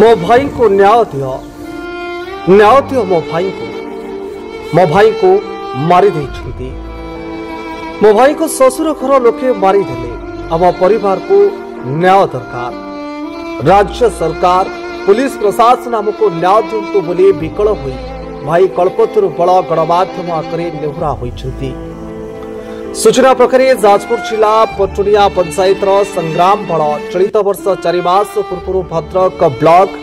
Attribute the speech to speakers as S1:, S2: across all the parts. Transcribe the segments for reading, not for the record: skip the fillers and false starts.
S1: मो भाई को न्याय दियो मो भाई को मारी देइछंती। मो भाई को ससुर घर लोके मारी देले। आम परिवार को न्याय दरकार। राज्य सरकार पुलिस प्रशासन आमको न्याय दिंतु बोली विकल होई भाई कल्पतरु बड़ गणमाध्यम आगे नेहुरा होइछंती। सूचना प्रकार जाजपुर जिला पटुनिया पंचायत संग्राम बल चलित वर्ष 4 मास पूर्व भद्रक ब्लॉक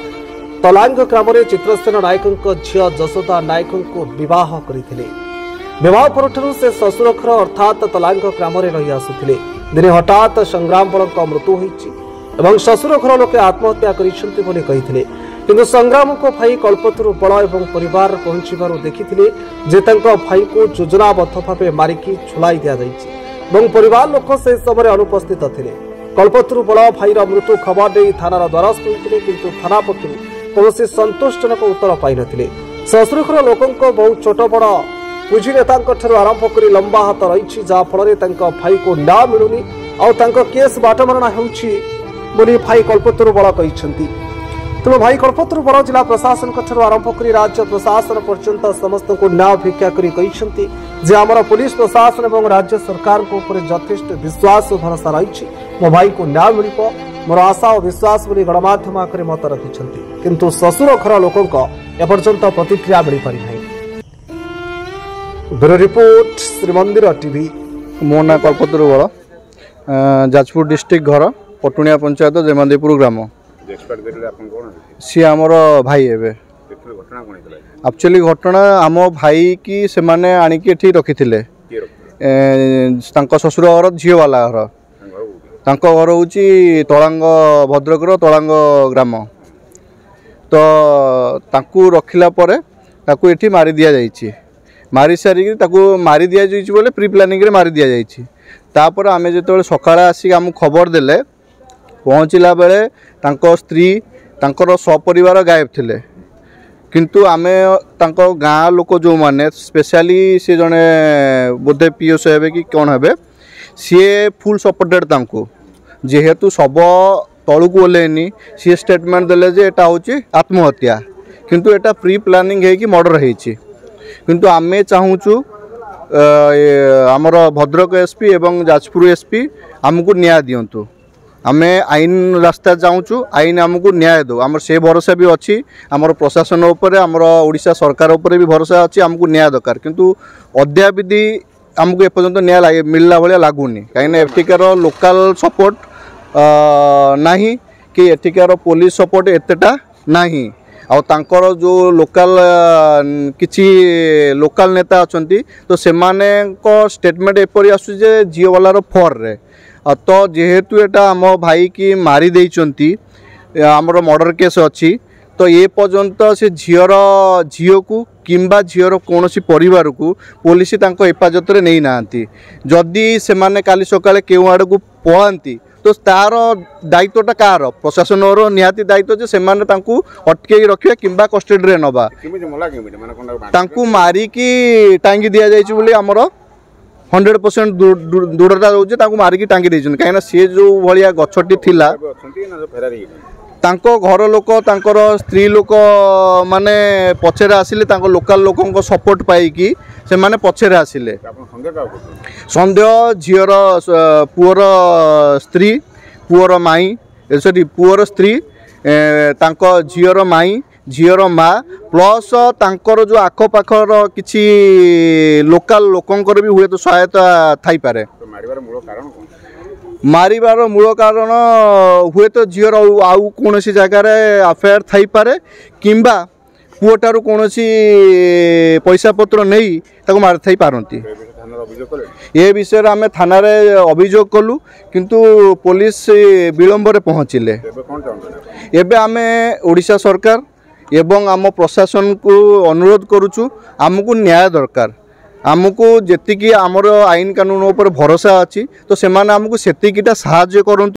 S1: तलांग ग्राम चित्रसेन नायक झील जशोदा नायक को विवाह करते। विवाह पर से ससुर घर अर्थात तलांग ग्राम रही आसुले। दिने हठात संग्राम बल मृत्यु होती। ससुर घर लोके आत्महत्या करते। किंतु संग्राम को भाई कल्पतरु बल एवं परिवार पहुंचबार देखिथिले जे तांको भाई को योजनाबद्ध भाव मारिकी झुलाई दिया जाइछि। परिवार लोक से समय अनुपस्थित थिले। कल्पतरु बल भाईर मृत्यु खबर दे थानार द्वारस्थ होइथिले किंतु थाना पक्षरु कौनसी संतोषजनक उत्तर पाई नथिले। ससुरघर लोकंको बहुत छोट बड़ पुंजी नेतांको ठारू आरंभ करी लंबा हाथ रही जहा फल भाई को न्याय मिलुनी और केस बाटमारणा होउछि बोली भाई कल्पतरु बल कहिसंती। तेणु भाई कल्पतरु बल जिला प्रशासन आरंभ कर राज्य प्रशासन पर्यंत समस्त को न्याय भिक्षा करी आमर पुलिस प्रशासन और राज्य सरकार को ऊपर यथेष्ट विश्वास और भरोसा रही। मो भाई को न्याय मिल मोर आशा और विश्वास बोली गणमाध्यम आगे मत रखिंट किंतु ससुर घर लोक एपर्यंत प्रतिक्रिया मिल पारि नहीं। Bureau report Shrimandir TV.
S2: मो ना कल्पतरु बल जाजपुर डिस्ट्रिक्ट घर पटुनिया पंचायत जेमादेपुर ग्राम। सी आमर भाई एवं एक्चुअली घटना आम भाई की से माने आनिकी एठी रखिथिले। ससुर घर झील वाला घर तांको घर होची तलांग भद्रक तलांग ग्राम। तो ताकू रखिला परे ताकू एठी मारी दिया जाइछि। मारी सारी ताकू मारी दिया जाइछि बोले प्री प्लानिंग रे मारी दिया जाइछि। तापर आमे जेतबेले सकाळे आसी आम खबर देले पहुँचला बेले तांको स्त्री तांकर सपरिवार गायब थिले। किंतु आमे तांको गाँ लोक जो माने स्पेशली से जने बोधे पीओस हेबे कि कौन हेबे सी फुल सपोर्टेड तांको जेहेतु सब तलू ओल्लेनी सी स्टेटमेंट देले जे एटा होची आत्महत्या किंतु एटा प्री प्लानिंग है कि मर्डर हेछि। किंतु आमे चाहूचु आमर भद्रक एसपी एवं जाजपुर एसपी आमको न्याय दियंतु। आमे आईन रास्ता जाऊँ आईन आमको न्याय दो आमर से भरोसा भी अच्छी आमर प्रशासन उपर आमर ओडिशा सरकार उपर भी भरोसा अच्छी आमको न्याय दरकार। किंतु अद्यावधि आमको एपर्यंत न्याय मिलला भाया लगुनि कहीं एठिकार लोकल सपोर्ट नाही कि एठिकार पुलिस सपोर्ट एतेटा नाही आउ तांकर जो लोकल किछि लोकल नेता अछंती तो सेमाने को स्टेटमेंट एपरि आसु जे जियो वाला रो फॉर रे तो जेहेतु एटा आम भाई की मारी देइचंती आमर मर्डर केस अच्छी तो ये पर्यंत से झील को किंबा झीर कौन परिवार को पुलिस हेफाजत रे नहीं नांती। जदि से माने काली सकाळे केउ आड़ को पळांती तो तार दायित्वटा कार प्रशासन निहाती दायित्व जे सेमाने तांकू अटके रखिया किंबा कस्टडी रे नबा तांकू मारिकी टांगी दिया जाइछि बोली आमर 100% दृढ़ता रोचे मारिकी टांगी देछन कहीं सी जो भाया गछटी थिला तांको घर लोक तांकर स्त्री लोक माने पछरे आसिले तांको लोकल लोकंको सपोर्ट पाइकी से माने पछरे आसिले। संदेह झीर पुअर स्त्री पुअर माई सॉरी पुअर स्त्री तांको झीर माई झीर माँ प्लस तांकर जो आखपाखर किछि लोकल लोकंकर भी हुए तो सहायता थाई पारे। मारिबार मूल कारण हुए तो झीर आउ कौन सी जगार अफेयर थाई पारे किंबा पुओटार कौन सी पैसा पत्र नहीं ताको मारि थाई पारंती। ये विषय आम थाना अभियोग कलु किंतु पुलिस विलंब रे पहुँचिले। एबे आमे ओडिशा सरकार एवं आम प्रशासन को अनुरोध करुचु आमको न्याय दरकार। आमको जेतिकी आमर आईन कानून उपर भरोसा अच्छी तो सेमाने आमको सेतिकीटा साहाय्य करंतु।